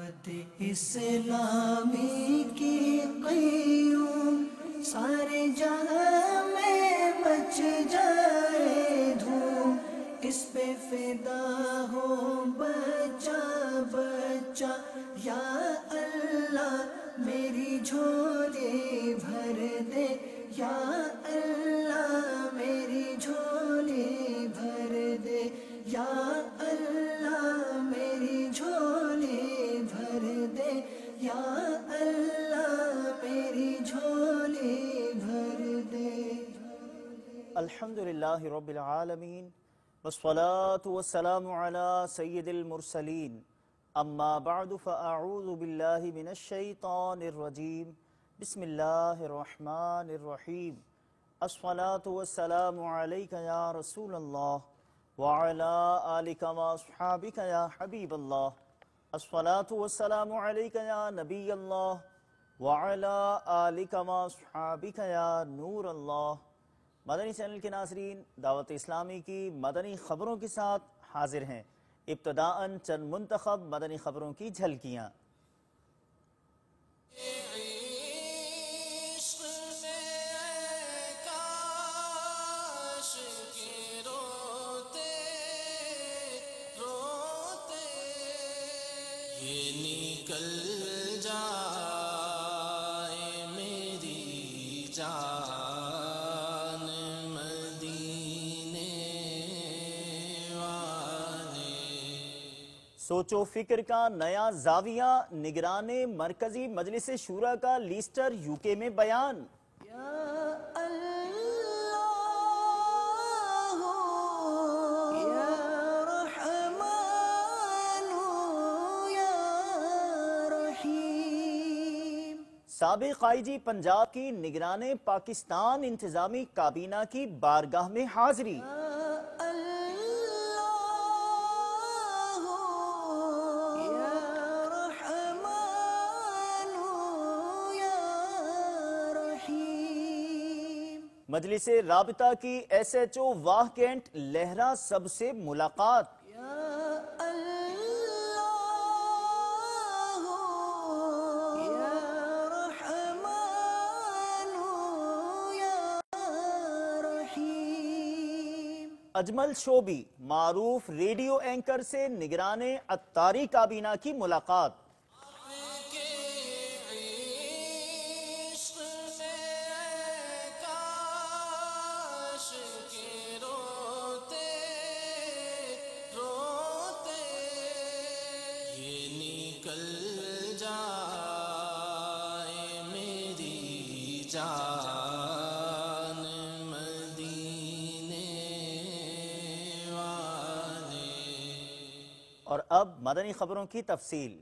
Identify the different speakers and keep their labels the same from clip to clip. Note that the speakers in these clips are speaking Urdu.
Speaker 1: دعوت اسلامی کی قیوم سارے جہاں میں مچ جائے دھوم، اس پہ فدا ہو بچہ بچہ، یا اللہ میری جھولی بھر دے، یا اللہ میری جھولی بھر دے، یا اللہ میری جھولی بھر دے، یا اللہ میری جھولی بھر دے۔
Speaker 2: الحمدللہ رب العالمین والصلاة والسلام علی سید المرسلین، اما بعد فاعوذ باللہ من الشیطان الرجیم، بسم اللہ الرحمن الرحیم۔ الصلاة والسلام علیک یا رسول اللہ وعلی آلک واصحابک یا حبیب اللہ، الصلاة والسلام علیک یا نبی اللہ وعلی آلک واصحابک یا نور اللہ۔ مدنی چینل کے ناظرین، دعوت اسلامی کی مدنی خبروں کے ساتھ حاضر ہیں۔ ابتداءً چند منتخب مدنی خبروں کی جھلکیاں۔ سوچ و فکر کا نیا زاویہ، نگران مرکزی مجلس شورا کا لیسٹر UK میں بیان۔
Speaker 1: یا اللہ یا رحمان یا رحیم۔
Speaker 2: سابق IG پنجاب کی نگران پاکستان انتظامی کابینہ کی بارگاہ میں حاضری۔ مجلس رابطہ کی SHO واہ کینٹ لہرا سب سے ملاقات۔
Speaker 1: یا اللہ یا رحمان یا رحیم۔
Speaker 2: اجمل شوبی معروف ریڈیو اینکر سے نگران عطاری کابینہ کی ملاقات۔ اور اب مدنی خبروں کی تفصیل۔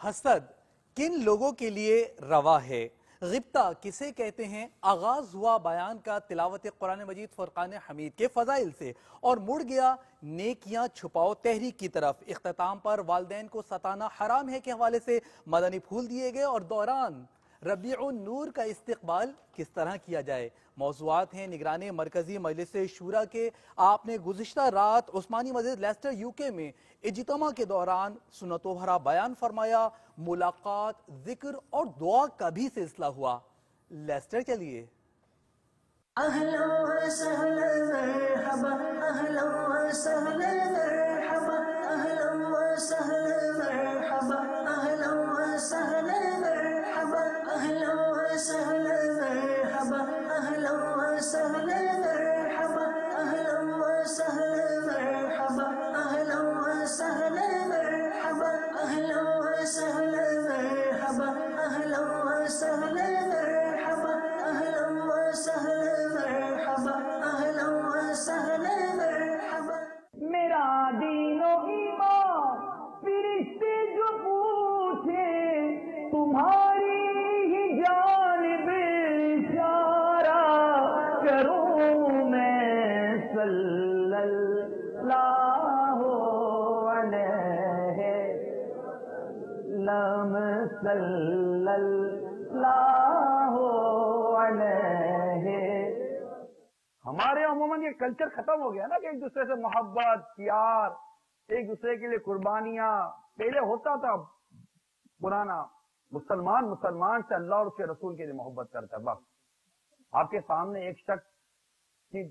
Speaker 3: حسد کن لوگوں کے لیے روا ہے؟ غبطہ کسے کہتے ہیں؟ آغاز ہوا بیان کا تلاوت قرآن مجید فرقان حمید کے فضائل سے اور مڑ گیا نیکیاں چھپاؤ تحریک کی طرف۔ اختتام پر والدین کو ستانا حرام ہے کے حوالے سے مدنی پھول دیے گئے اور دوران ربیع النور کا استقبال کس طرح کیا جائے، موضوعات ہیں نگران مرکزی مجلس شورا کے۔ آپ نے گزشتہ رات عثمانی مسجد لیسٹر UK میں اجتماع کے دوران سنتوں بھرا بیان فرمایا۔ ملاقات، ذکر اور دعا کا بھی سلسلہ ہوا۔ لیسٹر کے لیے
Speaker 1: اہلا وسہلا مرحبا، اہلا وسہلا مرحبا، اہلا وسہلا مرحبا، اہلا وسہلا مرحبا، اہلا وسہلا مرحبا، اہلا وسہلا مرحبا، اہلا وسہلا مرحبا، اہلا وسہلا مرحبا، اہلا وسہلا مرحبا، اہلا وسہلا مرحبا، اہلا وسہلا مرحبا، اہلا وسہلا مرحبا۔ میرا دین و ایمان فرشتے جو پوچھے تمہاری ہی جانب اشارہ کروں میں، صلی اللہ علیہ وسلم، صلی اللہ علیہ۔ ہمارے عموماً یہ کلچر ختم ہو گیا نا کہ ایک دوسرے سے محبت، پیار، ایک دوسرے کے لیے قربانیاں۔ پہلے ہوتا تھا پرانا مسلمان سے اللہ اور اس کے رسول کے لیے محبت کرتا ہے. بس آپ کے سامنے ایک شخص کی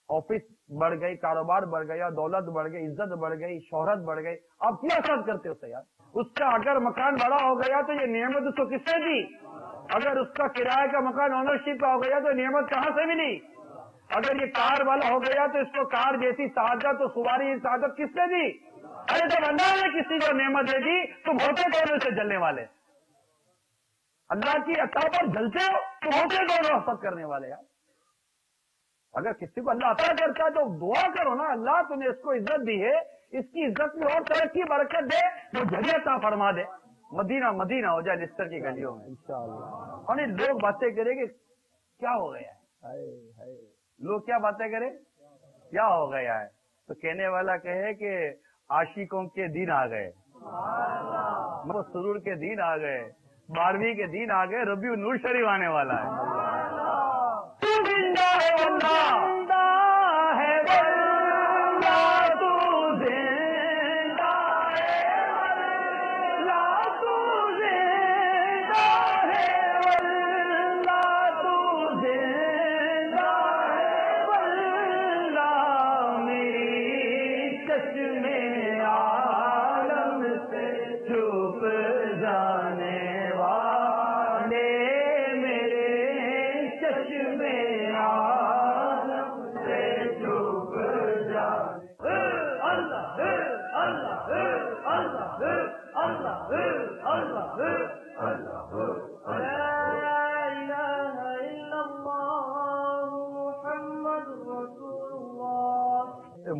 Speaker 1: آفس بڑھ گئی، کاروبار بڑھ گیا، دولت بڑھ گئی، عزت بڑھ گئی، شہرت بڑھ گئی، آپ کیا احساس کرتے ہو یار؟ اس کا اگر مکان بڑا ہو گیا تو یہ نعمت اس کو کس نے دی؟ اگر اس کا کرایہ کا مکان آنرشپ کا ہو گیا تو نعمت کہاں سے ملی؟ اگر یہ کار والا ہو گیا تو اس کو کار جیسی سعادت اور سواری سعادت کس نے دی؟ ارے جب اللہ نے کسی کو نعمت دے دی تم ہوتے کون سے جلنے والے؟ اللہ کی عطا پر جلتے ہو تم ہوتے کون حسد کرنے والے یار؟ اگر کسی کو اللہ عطا کرتا ہے تو دعا کرو نا، اللہ تم نے اس کو عزت دی ہے، اس کی عزت میں اور ترقی برکت دے، وہ جگہ عطا فرما دے، مدینہ مدینہ ہو جائے لسٹر کی گلیوں میں انشاءاللہ. اور لوگ باتیں کریں کہ کیا ہو گیا ہے، لوگ کیا باتیں کریں کیا ہو گیا ہے، تو کہنے والا کہے کہ عاشقوں کے دن آ گئے، سرور کے دن آ گئے، 12ویں کے دن آ گئے، ربیع النور شریف آنے والا ہے.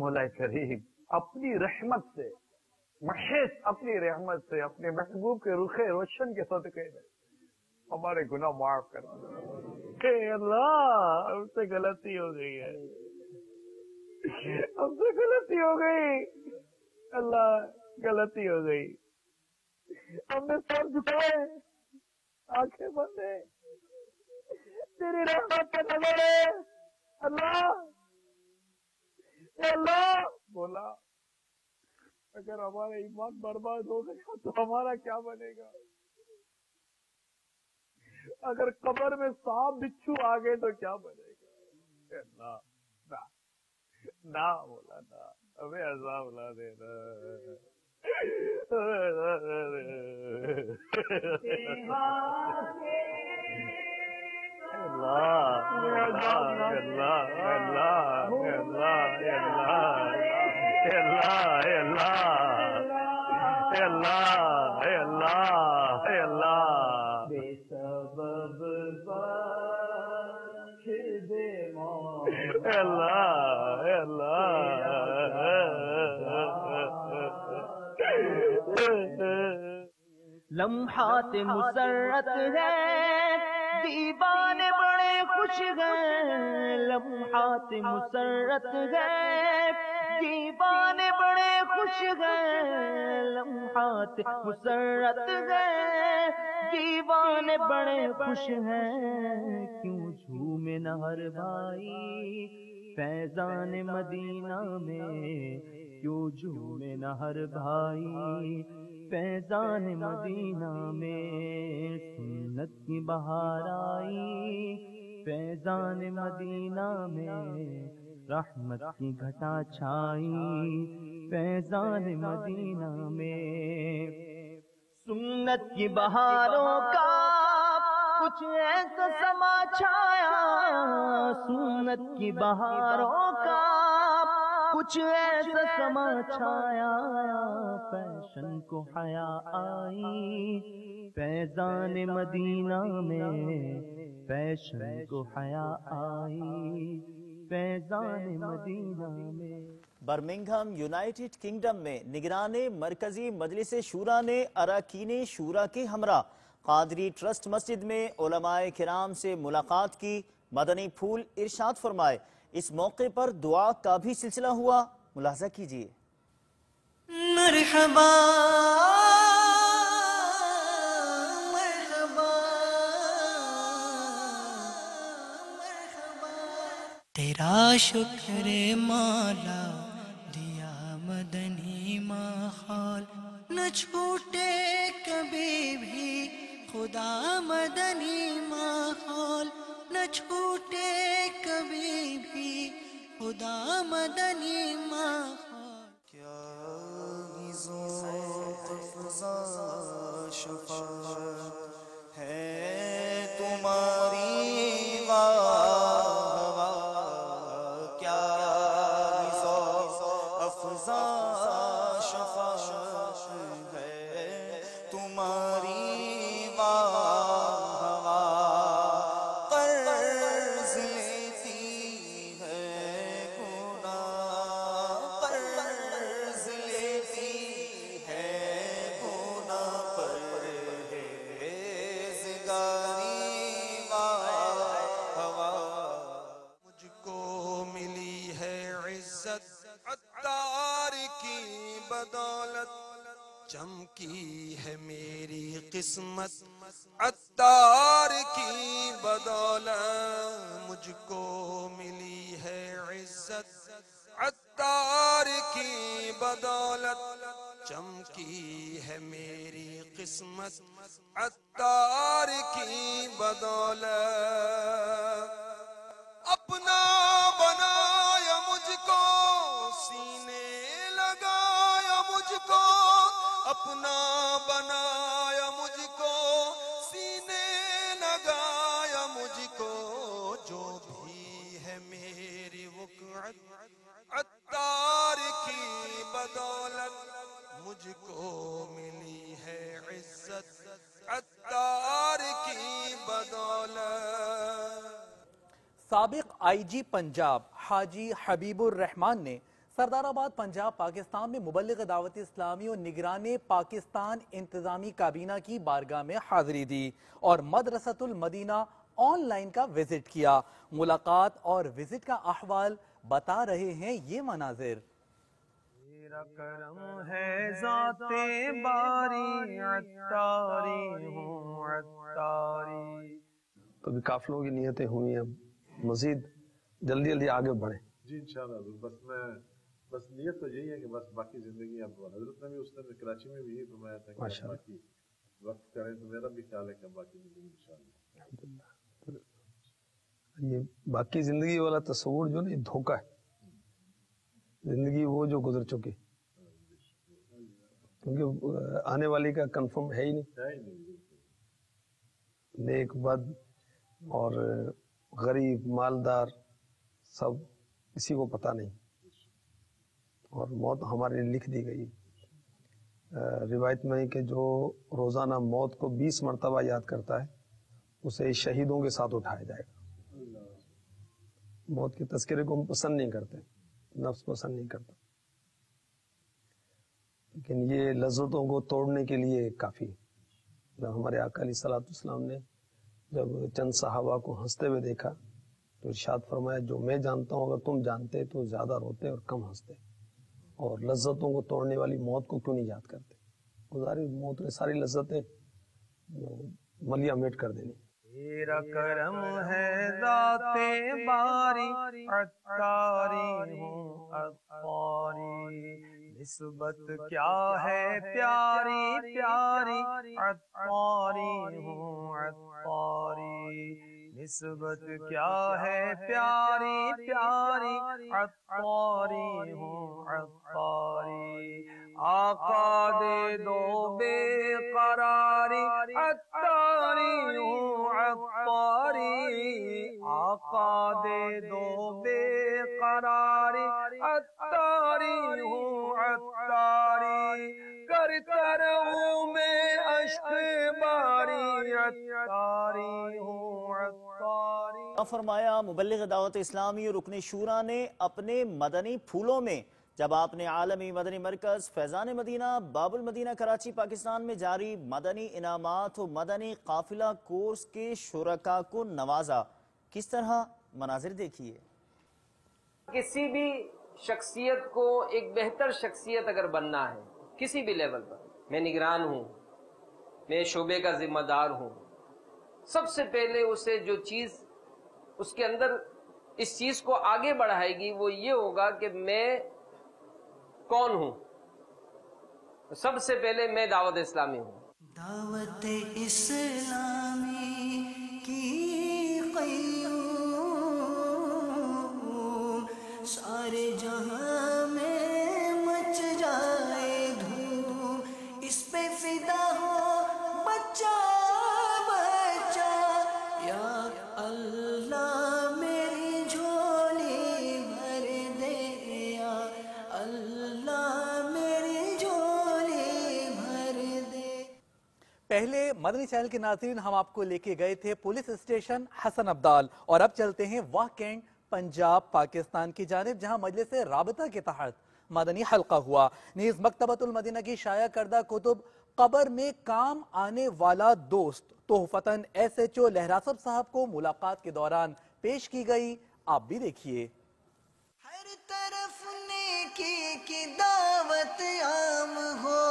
Speaker 1: مولا کریم اپنی رحمت سے، محض اپنی رحمت سے، اپنے محبوب کے رخ روشن کے صدقے میں ہمارے گناہ معاف کر دے. اے اللہ ہم سے غلطی ہو گئی ہے، ہم سے غلطی ہو گئی، اللہ غلطی ہو گئی، ہم نے سر جھکائے، آنکھیں بندے، تیری رحمت کا نظر ہے اللہ. اللہ بولا اگر ہمارا ایمان برباد ہو گیا تو ہمارا کیا بنے گا؟ اگر قبر میں سانپ بچھو آ گئے تو کیا بنے گا؟ اللہ نہ بولا نہ، ہمیں عذاب نہ دینا.
Speaker 4: لمحات مسرت ہے دیوانے بڑے خوش ہیں، لمحات مسرت ہے دیوانے بڑے خوش ہیں، لمحات مسرت ہے دیوانے بڑے خوش ہیں. کیوں جھومے نہ ہر بھائی فیضان مدینہ میں، کیوں جھومے نہ ہر بھائی فیضان مدینہ میں. سنت کی بہار آئی فیضان مدینہ میں، رحمت کی گھٹا چھائی فیضان مدینہ میں. سنت کی بہاروں کا کچھ ایسا سما چھایا، سنت کی بہاروں کا کچھ ایسا سما چھایا، فیشن کو حیا آئی فیضان مدینہ میں، فیشن کو حیا آئی فیضان مدینہ میں.
Speaker 2: برمنگھم یونائٹڈ کنگڈم میں نگران مرکزی مجلس شورا نے اراکین شورا کے ہمراہ قادری ٹرسٹ مسجد میں علماء کرام سے ملاقات کی. مدنی پھول ارشاد فرمائے. اس موقع پر دعا کا بھی سلسلہ ہوا، ملاحظہ کیجیے.
Speaker 4: مرحبا مرحبا تیرا شکر مولا، دیا مدنی ماحول نہ چھوٹے کبھی مدنی
Speaker 5: کیا ذوق افزا شفاعت ہے تمہاری واہ واہ، کیا ذوق افزا شفاعت ہے تمہاری واہ واہ، قرض لیتی ہے گناہ، قرض لیتی ہے گناہ، پرہیزگاری واہ واہ۔ مجھ کو ملی ہے عزت عطار کی بدولت، چمکی ہے میری قسمت عطار کی بدولت، مجھ کو ملی ہے عزت عطار کی بدولت، چمکی ہے میری قسمت عطار کی بدولت، اپنا بنایا مجھ کو سینے لگایا مجھ کو، اپنا بنایا مجھ کو سینے لگایا مجھ کو، جو بھی ہے میری وقعت عطار کی بدولت، مجھ کو ملی ہے عزت عطار کی بدولت۔
Speaker 3: سابق آئی جی پنجاب حاجی حبیب الرحمان نے سردار آباد پنجاب پاکستان میں مبلغ دعوت اسلامی اور نگران پاکستان انتظامی کابینہ کی بارگاہ میں حاضری دی اور مدرسۃ المدینہ آن لائن کا وزٹ کیا۔ ملاقات اور وزٹ کا احوال بتا رہے ہیں یہ مناظر۔
Speaker 1: تیرا کرم ہے ذات باری عطاری ہوں عطاری۔
Speaker 6: تو بھی قافلوں کی نیتیں ہوئی ہیں، مزید جلدی جلدی آگے بڑھیں۔
Speaker 7: جی انشاءاللہ بس نیت تو یہی ہے کہ بس باقی زندگی اب حضرت نے بھی اس دن کراچی میں بھی یہی فرمایا تھا کہ باقی وقت کریں، تو میرا بھی خیال ہے کہ باقی زندگی انشاءاللہ۔
Speaker 6: یہ باقی زندگی والا تصور جو نا یہ دھوکہ ہے، زندگی وہ جو گزر چکی، کیونکہ آنے والی کا کنفرم ہے ہی نہیں، نیک بد اور غریب مالدار سب کسی کو پتہ نہیں، اور موت ہمارے لیے لکھ دی گئی۔ روایت میں کہ جو روزانہ موت کو 20 مرتبہ یاد کرتا ہے اسے شہیدوں کے ساتھ اٹھایا جائے گا۔ موت کے تذکرے کو ہم پسند نہیں کرتے، نفس پسند نہیں کرتا، لیکن یہ لذتوں کو توڑنے کے لیے کافی ہے۔ جب ہمارے آقا علیہ الصلوۃ والسلام نے جب چند صحابہ کو ہنستے ہوئے دیکھا تو ارشاد فرمایا جو میں جانتا ہوں اگر تم جانتے تو زیادہ روتے اور کم ہنستے، اور لذتوں کو توڑنے والی موت کو کیوں نہیں یاد کرتے؟ گزاری موت نے ساری لذتیں ملیا میٹ کر دینی۔
Speaker 1: تیرا کرم ہے ذات باری عطاری ہوں عطاری، نسبت کیا ہے پیاری پیاری عطاری ہوں عطاری، نسبت کیا ہے پیاری پیاری عطاری ہوں عطاری، آقا دے دو بے قراری عطاری ہوں عطاری، آقا دے دو بے قراری عطاری ہوں عطاری، کرتا رہوں میں اشک باری عطاری ہوں عطاری۔
Speaker 2: فرمایا مبلغ دعوت اسلامی اور رکن شورا نے اپنے مدنی پھولوں میں جب آپ نے عالمی مدنی مرکز فیضان مدینہ باب المدینہ کراچی پاکستان میں جاری مدنی انعامات و مدنی قافلہ کورس کے شرکاء کو نوازا۔ کس طرح؟ مناظر دیکھیے۔
Speaker 8: کسی بھی شخصیت کو ایک بہتر شخصیت اگر بننا ہے کسی بھی لیول پر، میں نگران ہوں، میں شعبے کا ذمہ دار ہوں، سب سے پہلے اسے جو چیز اس کے اندر اس چیز کو آگے بڑھائے گی وہ یہ ہوگا کہ میں کون ہوں۔ سب سے پہلے میں دعوت اسلامی ہوں۔
Speaker 4: دعوت اسلامی کی قیوم سارے جہاں میں مچ جائے دھوم، اس پہ فدا ہو بچہ بچہ، یا اللہ میری جھولی بھر دے، یا اللہ میری جھولی بھر دے۔
Speaker 3: پہلے مدنی چینل کے ناظرین ہم آپ کو لے کے گئے تھے پولیس اسٹیشن حسن ابدال، اور اب چلتے ہیں واہ کینٹ پنجاب پاکستان کی جانب، جہاں مجلس رابطہ کے تحت مدنی حلقہ ہوا۔ نیز مکتبۃ المدینہ کی شائع کردہ کتب قبر میں کام آنے والا دوست تحفتاً SHO لہراسب صاحب کو ملاقات کے دوران پیش کی گئی، آپ بھی دیکھیے۔
Speaker 4: ہر طرف نیکی کی دعوت عام ہو،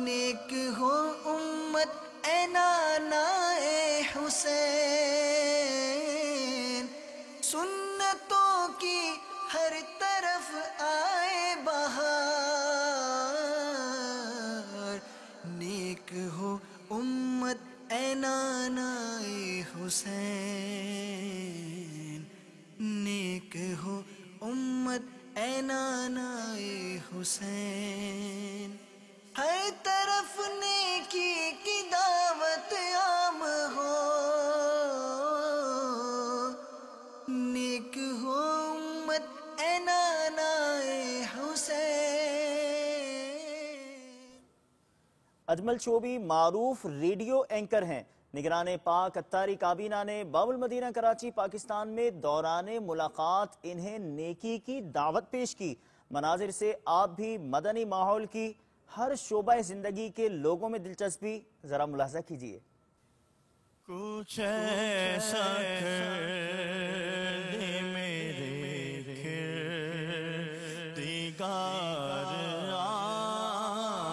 Speaker 4: نیک ہو امت اے نانا اے حسین، سنتوں کی ہر طرف آئے بہار، نیک ہو امت اے نانا اے حسین، نیک ہو امت اے نانا اے حسین، ہر طرف نیکی کی دعوت عام ہو، نیک ہو امت اے نانا اے حسین۔
Speaker 2: اجمل چوبی معروف ریڈیو اینکر ہیں۔ نگران پاک اتاری کابینہ نے باب المدینہ کراچی پاکستان میں دوران ملاقات انہیں نیکی کی دعوت پیش کی۔ مناظر سے آپ بھی مدنی ماحول کی ہر شعبہ زندگی کے لوگوں میں دلچسپی ذرا ملاحظہ کیجیے۔
Speaker 9: کچھ ایسا کر دے میرے دیگر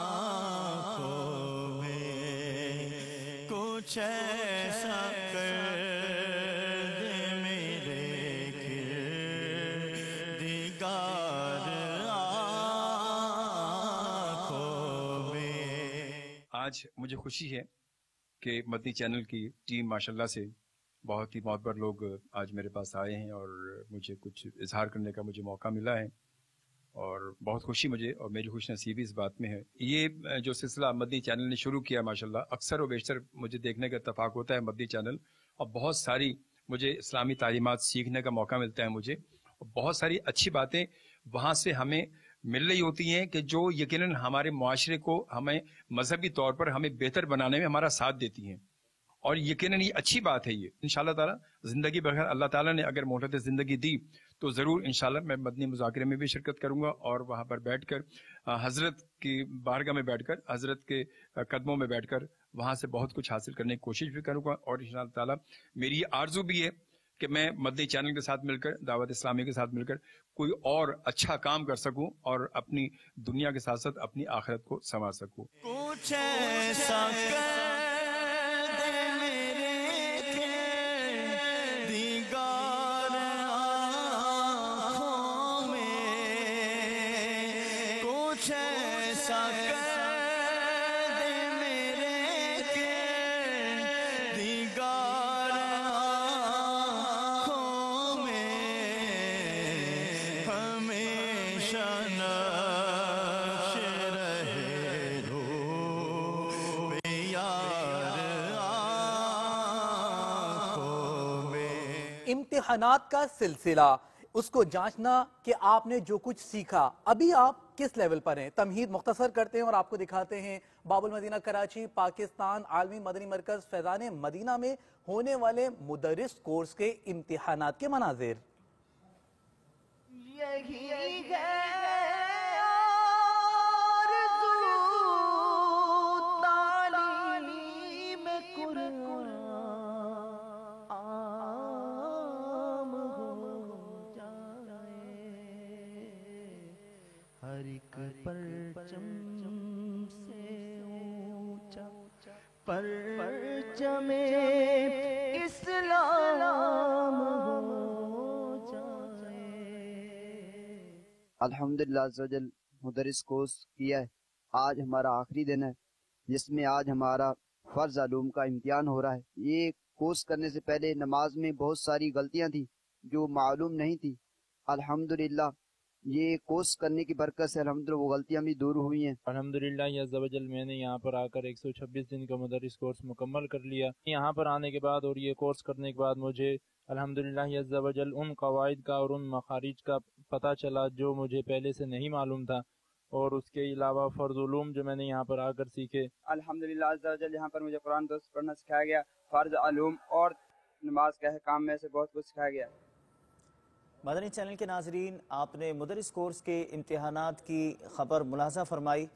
Speaker 9: آنکھوں میں، کچھ ایسا کر دے میرے دیگر آنکھوں میں۔
Speaker 10: آج مجھے خوشی ہے کہ مدنی چینل کی ٹیم ماشاءاللہ سے بہت ہی معتبر لوگ آج میرے پاس آئے ہیں اور مجھے کچھ اظہار کرنے کا مجھے موقع ملا ہے، اور بہت خوشی مجھے اور میری خوش نصیبی اس بات میں ہے۔ یہ جو سلسلہ مدنی چینل نے شروع کیا ماشاءاللہ، اکثر و بیشتر مجھے دیکھنے کا اتفاق ہوتا ہے مدنی چینل، اور بہت ساری مجھے اسلامی تعلیمات سیکھنے کا موقع ملتا ہے مجھے، اور بہت ساری اچھی باتیں وہاں سے ہمیں مل رہی ہوتی ہیں کہ جو یقیناً ہمارے معاشرے کو ہمیں مذہبی طور پر ہمیں بہتر بنانے میں ہمارا ساتھ دیتی ہیں، اور یقیناً یہ اچھی بات ہے۔ یہ انشاءاللہ تعالیٰ زندگی بغیر اللہ تعالیٰ نے اگر مہلت زندگی دی تو ضرور انشاءاللہ میں مدنی مذاکرے میں بھی شرکت کروں گا، اور وہاں پر بیٹھ کر حضرت کی بارگاہ میں بیٹھ کر، حضرت کے قدموں میں بیٹھ کر وہاں سے بہت کچھ حاصل کرنے کی کوشش بھی کروں گا، اور انشاءاللہ تعالیٰ میری یہ آرزو بھی ہے کہ میں مدنی چینل کے ساتھ مل کر، دعوت اسلامی کے ساتھ مل کر کوئی اور اچھا کام کر سکوں اور اپنی دنیا کے ساتھ ساتھ اپنی آخرت کو سنوار سکوں۔
Speaker 9: کچھ ایسا کر دے میرے دیگر آنکھوں میں، کچھ ایسا کر دے میرے دیگر آنکھوں میں، ہمیشہ نقش رہے رو پیار آنکھوں میں۔
Speaker 3: امتحانات کا سلسلہ، اس کو جانچنا کہ آپ نے جو کچھ سیکھا ابھی آپ کس لیول پر ہیں۔ تمہید مختصر کرتے ہیں اور آپ کو دکھاتے ہیں باب المدینہ کراچی پاکستان عالمی مدنی مرکز فیضان مدینہ میں ہونے والے مدرس کورس کے امتحانات کے مناظر۔
Speaker 4: یہی ہے تعلیم قرآن عام ہو جائے، ہر ایک پرچم سے اونچا پرچم اسلام ہو جائے۔
Speaker 11: الحمدللہ عزوجل مدرس کورس کیا ہے، آج ہمارا آخری دن ہے جس میں آج ہمارا فرض علوم کا امتحان ہو رہا ہے۔ یہ کورس کرنے سے پہلے نماز میں بہت ساری غلطیاں تھیں جو معلوم نہیں تھی، الحمدللہ یہ کورس کرنے کی برکت سے الحمدللہ وہ غلطیاں بھی دور ہوئی ہیں۔
Speaker 12: الحمدللہ عز و جل میں نے یہاں پر آ کر 126 دن کا مدرس کورس مکمل کر لیا۔ یہاں پر آنے کے بعد اور یہ کورس کرنے کے بعد مجھے الحمدللہ عز و جل ان قواعد کا اور ان مخارج کا پتہ چلا جو مجھے پہلے سے نہیں معلوم تھا، اور اس کے علاوہ فرض علوم جو میں نے یہاں پر آ کر سیکھے۔
Speaker 13: الحمدللہ عز و جل یہاں پر مجھے قرآن درست پڑھنا سکھایا گیا، فرض علوم اور نماز کے احکام میں سے بہت کچھ سکھایا گیا۔
Speaker 2: مدنی چینل کے ناظرین، آپ نے مدرس کورس کے امتحانات کی خبر ملاحظہ فرمائی۔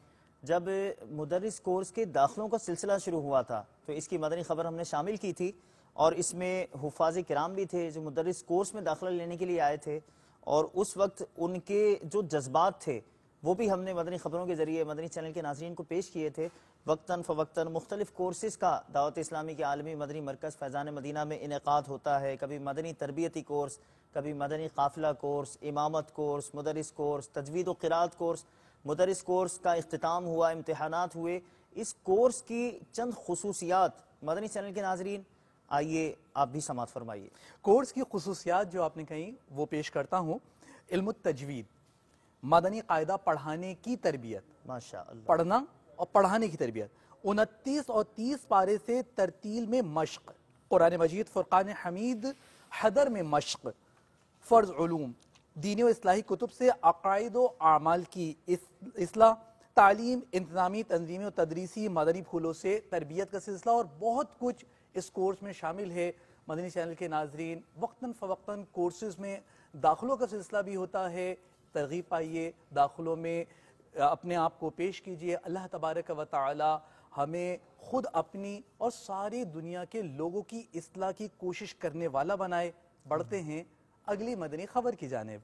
Speaker 2: جب مدرس کورس کے داخلوں کا سلسلہ شروع ہوا تھا تو اس کی مدنی خبر ہم نے شامل کی تھی، اور اس میں حفاظ کرام بھی تھے جو مدرس کورس میں داخلہ لینے کے لیے آئے تھے، اور اس وقت ان کے جو جذبات تھے وہ بھی ہم نے مدنی خبروں کے ذریعے مدنی چینل کے ناظرین کو پیش کیے تھے۔ وقتاً فوقتاً مختلف کورسز کا دعوت اسلامی کے عالمی مدنی مرکز فیضان مدینہ میں انعقاد ہوتا ہے، کبھی مدنی تربیتی کورس، کبھی مدنی قافلہ کورس، امامت کورس، مدرس کورس، تجوید و قرات کورس۔ مدرس کورس کا اختتام ہوا، امتحانات ہوئے۔ اس کورس کی چند خصوصیات مدنی چینل کے ناظرین آئیے آپ بھی سماعت فرمائیے۔
Speaker 3: کورس کی خصوصیات جو آپ نے کہیں وہ پیش کرتا ہوں۔ علم التجوید، مدنی قاعدہ پڑھانے کی تربیت،
Speaker 2: ماشاءاللہ،
Speaker 3: پڑھنا اور پڑھانے کی تربیت، 29 اور 30 پارے سے ترتیل میں مشق، قرآن مجید فرقان حمید حدر میں مشق، فرض علوم، دینی و اصلاحی کتب سے عقائد و اعمال کی اصلاح، تعلیم، انتظامی، تنظیمی و تدریسی مدنی پھولوں سے تربیت کا سلسلہ، اور بہت کچھ اس کورس میں شامل ہے۔ مدنی چینل کے ناظرین، وقتاً فوقتاً کورسز میں داخلوں کا سلسلہ بھی ہوتا ہے، ترغیب پائیے، داخلوں میں اپنے آپ کو پیش کیجئے۔ اللہ تبارک و تعالی ہمیں خود اپنی اور ساری دنیا کے لوگوں کی اصلاح کی کوشش کرنے والا بنائے۔ بڑھتے ہیں اگلی مدنی خبر کی جانب۔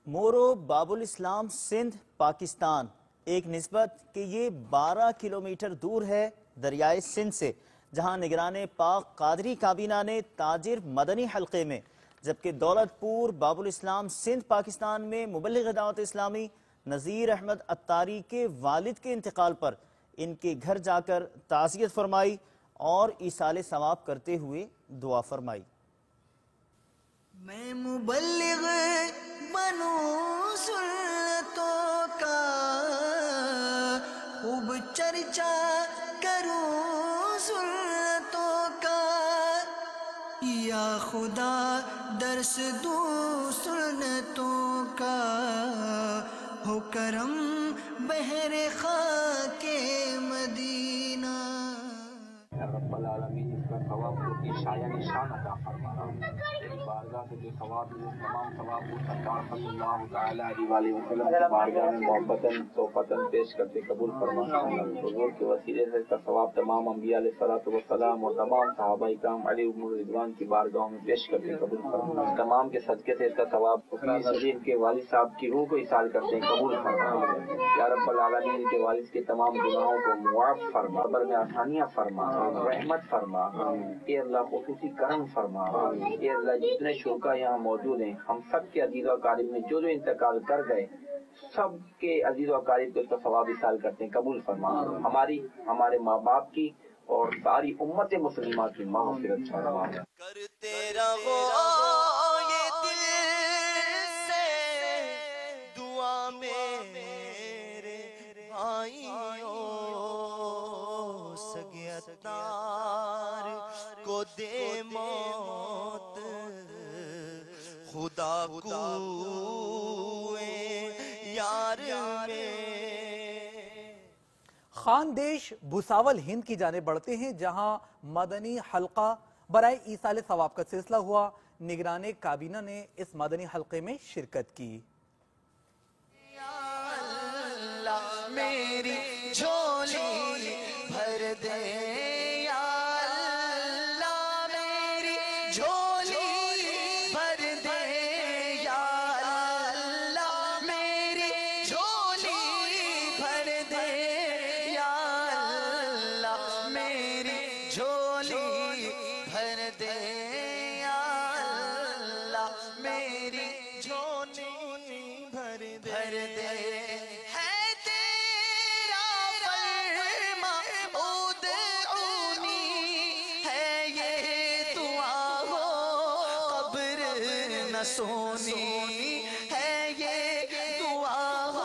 Speaker 2: مورو باب الاسلام سندھ پاکستان، ایک نسبت کہ یہ 12 کلومیٹر دور ہے دریائے سندھ سے، جہاں نگران پاک قادری کابینہ نے تاجر مدنی حلقے میں، جبکہ دولت پور باب الاسلام سندھ پاکستان میں مبلغ دعوت اسلامی نذیر احمد اتاری کے والد کے انتقال پر ان کے گھر جا کر تعزیت فرمائی اور ایصال ثواب کرتے ہوئے دعا فرمائی۔
Speaker 4: میں مبلغ بنوں سنتوں کا، خوب چرچا کروں سنتوں کا، یا خدا درس دوں سنتوں کا، ہو کرم بحر خاک مدینہ۔
Speaker 14: رب العالمین اس کا ثواب کو کی شایع نشان عطا فرمانا، بارگاہ سے جو ثواب ہے تمام ثواب کو سرکار صلی اللہ تعالی علیہ وسلم کی بارگاہ میں محبتاً توفتاً پیش کرتے قبول فرمانا۔ حضور کے وسیلے سے اس کا ثواب تمام انبیاء علیہ الصلوۃ والسلام اور تمام صحابہ کرام علیہم الرضوان کی بارگاہوں میں پیش کرتے قبول فرمانا۔ تمام کے صدقے سے اس کا ثواب نذیر کے والد صاحب کی روح کو ایصال کرتے قبول فرمانا۔ یا رب العالمین ان کے والد کے تمام گناہوں کو معاف فرما، قبر میں آسانیاں فرما، رحمت فرما، اے اللہ خصوصی کرم فرما، اے اللہ جتنے شرکا یہاں موجود ہیں ہم سب کے عزیز و اقارب میں جو انتقال کر گئے سب کے عزیز و اقارب کو اس کا ثواب ایصال کرتے ہیں قبول فرما، ہماری ہمارے ماں باپ کی اور ساری امت مسلمہ کی مغفرت فرما۔
Speaker 9: کرتے رہو یہ دل سے دعا میرے بھائیوں، سگے اتار کو دے موت، خدا کوئے یار میں۔
Speaker 3: خاندیش بھساول ہند کی جانب بڑھتے ہیں، جہاں مدنی حلقہ برائے ایصال ثواب کا سلسلہ ہوا۔ نگران کابینہ نے اس مدنی حلقے میں شرکت کی۔
Speaker 4: یا اللہ میری جھولی بھر دے، یا اللہ میری جھولی بھر دے، یا اللہ میری جھولی بھر دے، یا اللہ میری جھولی بھر دے، یا اللہ میری جھولی بھر دے۔ ہے تیرا
Speaker 9: نہ سونی ہے یہ دعا ہو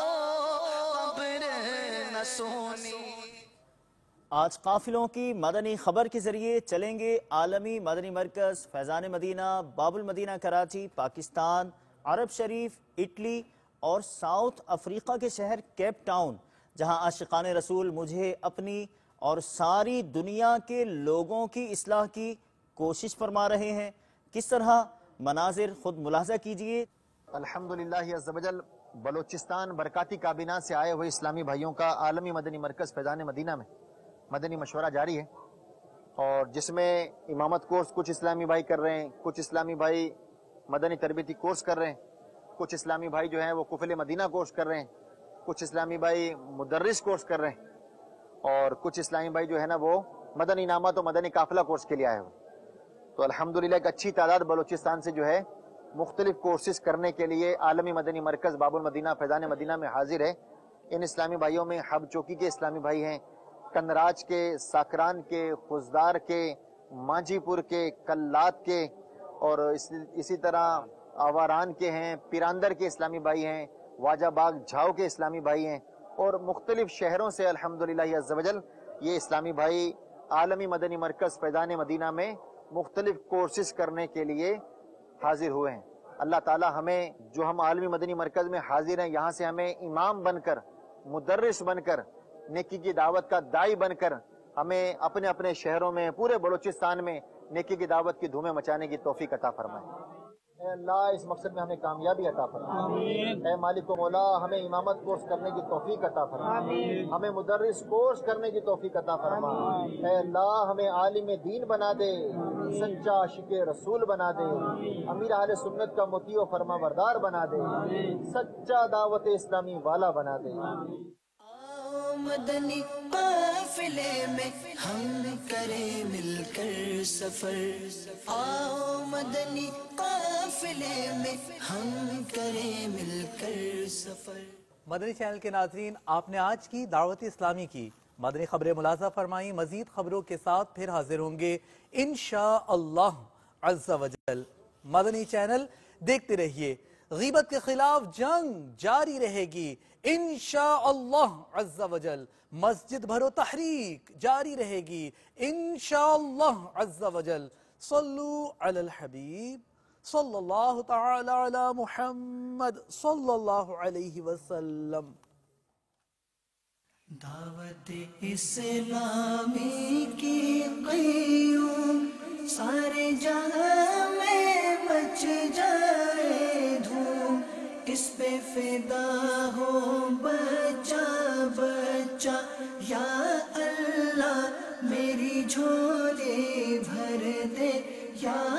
Speaker 9: قبر نہ سونی.
Speaker 2: آج قافلوں کی مدنی خبر کے ذریعے چلیں گے عالمی مدنی مرکز فیضان مدینہ باب المدینہ کراچی پاکستان، عرب شریف، اٹلی اور ساؤتھ افریقہ کے شہر کیپ ٹاؤن، جہاں عاشقان رسول مجھے اپنی اور ساری دنیا کے لوگوں کی اصلاح کی کوشش فرما رہے ہیں. کس طرح مناظر خود ملاحظہ کیجئے.
Speaker 15: الحمدللہ عز و جل بلوچستان برکاتی کابینہ سے آئے ہوئے اسلامی بھائیوں کا عالمی مدنی مرکز فیضان مدینہ میں مدنی مشورہ جاری ہے، اور جس میں امامت کورس کچھ اسلامی بھائی کر رہے ہیں، کچھ اسلامی بھائی مدنی تربیتی کورس کر رہے ہیں، کچھ اسلامی بھائی جو ہیں وہ کفل مدینہ کورس کر رہے ہیں، کچھ اسلامی بھائی مدرس کورس کر رہے ہیں، اور کچھ اسلامی بھائی جو ہے نا وہ مدنی انعامات و مدنی قافلہ کورس کے لیے آئے ہوئے. تو الحمدللہ ایک اچھی تعداد بلوچستان سے جو ہے مختلف کورسز کرنے کے لیے عالمی مدنی مرکز باب المدینہ فیضان مدینہ میں حاضر ہے. ان اسلامی بھائیوں میں حب چوکی کے اسلامی بھائی ہیں، کنراج کے، ساکران کے، خزدار کے، مانجی پور کے، کلات کے، اور اسی طرح آواران کے ہیں، پیراندر کے اسلامی بھائی ہیں، واجہ باغ جھاؤ کے اسلامی بھائی ہیں، اور مختلف شہروں سے الحمدللہ عز و جل یہ اسلامی بھائی عالمی مدنی مرکز فیضان مدینہ میں مختلف کورسز کرنے کے لیے حاضر ہوئے ہیں. اللہ تعالی ہمیں جو ہم عالمی مدنی مرکز میں حاضر ہیں یہاں سے ہمیں امام بن کر، مدرس بن کر، نیکی کی دعوت کا داعی بن کر ہمیں اپنے اپنے شہروں میں پورے بلوچستان میں نیکی کی دعوت کی دھومیں مچانے کی توفیق عطا فرمائے. اے اللہ اس مقصد میں ہمیں کامیابی عطا فرمائے. اے مالک و مولا ہمیں امامت کورس کرنے کی توفیق عطا فرمائے، ہمیں مدرس کورس کرنے کی توفیق عطا فرمائے. اے اللہ ہمیں عالم دین بنا دے، سچا عاشق رسول بنا دے، امیر اہل سنت کا مطیع و فرما بردار بنا دے، سچا دعوت اسلامی والا بنا دے.
Speaker 4: مدنی قافلے میں ہم کریں مل کر سفر، آؤ مدنی قافلے میں ہم کریں مل کر سفر.
Speaker 3: مدنی چینل کے ناظرین، آپ نے آج کی دعوت اسلامی کی مدنی خبریں ملاحظہ فرمائیں. مزید خبروں کے ساتھ پھر حاضر ہوں گے انشاءاللہ عز و جل. مدنی چینل دیکھتے رہیے. غیبت کے خلاف جنگ جاری رہے گی انشاءاللہ عز و جل. مسجد بھرو تحریک جاری رہے گی انشاءاللہ عز و جل. صلو علی الحبیب صلی اللہ تعالی علی محمد صلی اللہ علیہ وسلم.
Speaker 4: دعوت اسلامی کی قیوم سارے جہاں میں مچ جائے دھوم، اس پہ فدا ہو بچہ بچہ یا اللہ میری جھولی بھر دے یا